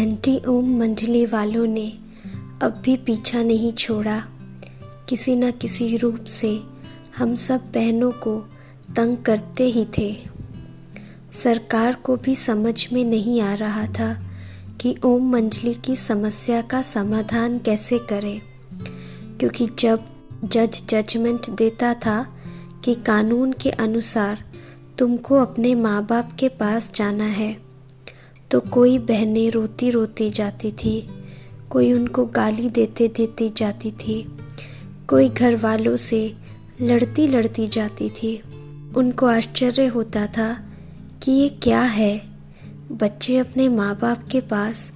Anti ओम मंडली वालों ने अब भी पीछा नहीं छोड़ा। किसी न किसी रूप से हम सब बहनों को तंग करते ही थे। सरकार को भी समझ में नहीं आ रहा था कि ओम मंडली की समस्या का समाधान कैसे करें, क्योंकि जब जज जजमेंट देता था कि कानून के अनुसार तुमको अपने माँ बाप के पास जाना है, तो कोई बहनें रोती रोती जाती थी, कोई उनको गाली देते देती जाती थी, कोई घर वालों से लड़ती लड़ती जाती थी। उनको आश्चर्य होता था कि ये क्या है, बच्चे अपने माँ बाप के पास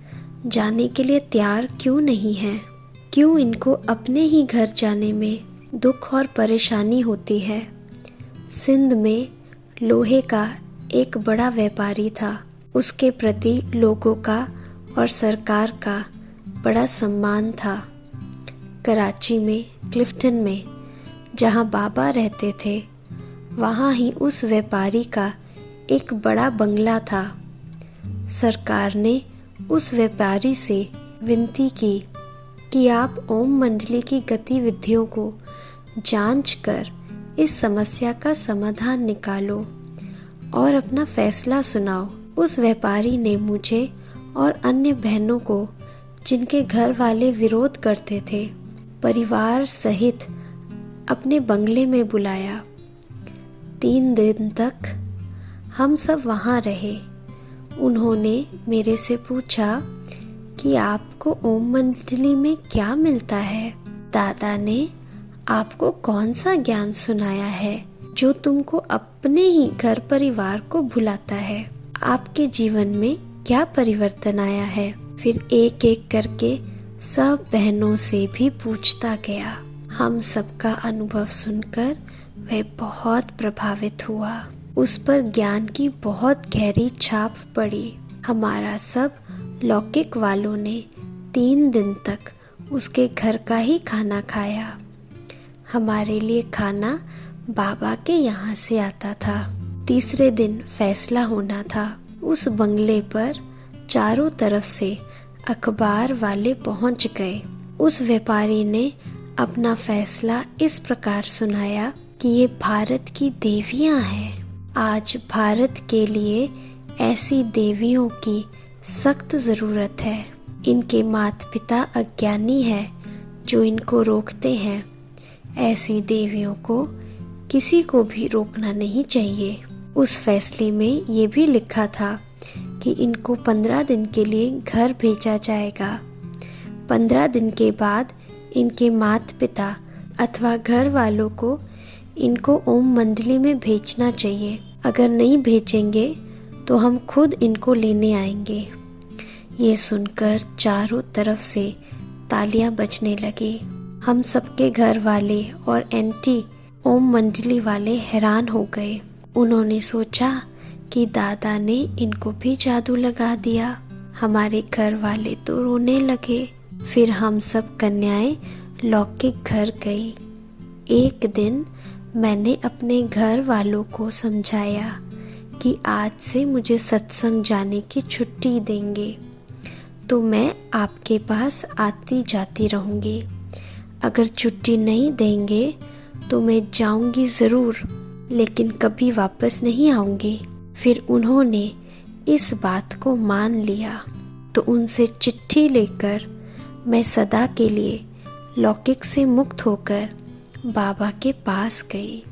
जाने के लिए तैयार क्यों नहीं हैं? क्यों इनको अपने ही घर जाने में दुख और परेशानी होती है? सिंध में लोहे का एक बड़ा व्यापारी था। उसके प्रति लोगों का और सरकार का बड़ा सम्मान था। कराची में क्लिफ्टन में जहाँ बाबा रहते थे, वहाँ ही उस व्यापारी का एक बड़ा बंगला था। सरकार ने उस व्यापारी से विनती की कि आप ओम मंडली की गतिविधियों को जांच कर इस समस्या का समाधान निकालो और अपना फैसला सुनाओ। उस व्यापारी ने मुझे और अन्य बहनों को, जिनके घर वाले विरोध करते थे, परिवार सहित अपने बंगले में बुलाया। 3 दिन तक हम सब वहाँ रहे। उन्होंने मेरे से पूछा कि आपको ओम मंडली में क्या मिलता है? दादा ने आपको कौन सा ज्ञान सुनाया है जो तुमको अपने ही घर परिवार को भुलाता है? आपके जीवन में क्या परिवर्तन आया है? फिर एक एक करके सब बहनों से भी पूछता गया। हम सबका अनुभव सुनकर वह बहुत प्रभावित हुआ। उस पर ज्ञान की बहुत गहरी छाप पड़ी। हमारा सब लौकिक वालों ने 3 दिन तक उसके घर का ही खाना खाया। हमारे लिए खाना बाबा के यहाँ से आता था। तीसरे दिन फैसला होना था। उस बंगले पर चारों तरफ से अखबार वाले पहुंच गए। उस व्यापारी ने अपना फैसला इस प्रकार सुनाया कि ये भारत की देवियां हैं। आज भारत के लिए ऐसी देवियों की सख्त ज़रूरत है। इनके माता पिता अज्ञानी हैं जो इनको रोकते हैं। ऐसी देवियों को किसी को भी रोकना नहीं चाहिए। उस फैसले में ये भी लिखा था कि इनको 15 दिन के लिए घर भेजा जाएगा। 15 दिन के बाद इनके माता पिता अथवा घर वालों को इनको ओम मंडली में भेजना चाहिए। अगर नहीं भेजेंगे तो हम खुद इनको लेने आएंगे। ये सुनकर चारों तरफ से तालियां बजने लगी। हम सबके घर वाले और एंटी ओम मंडली वाले हैरान हो गए। उन्होंने सोचा कि दादा ने इनको भी जादू लगा दिया। हमारे घर वाले तो रोने लगे। फिर हम सब कन्याएं लौकिक घर गई। एक दिन मैंने अपने घर वालों को समझाया कि आज से मुझे सत्संग जाने की छुट्टी देंगे तो मैं आपके पास आती जाती रहूँगी। अगर छुट्टी नहीं देंगे तो मैं जाऊँगी ज़रूर, लेकिन कभी वापस नहीं आऊँगी। फिर उन्होंने इस बात को मान लिया तो उनसे चिट्ठी लेकर मैं सदा के लिए लौकिक से मुक्त होकर बाबा के पास गई।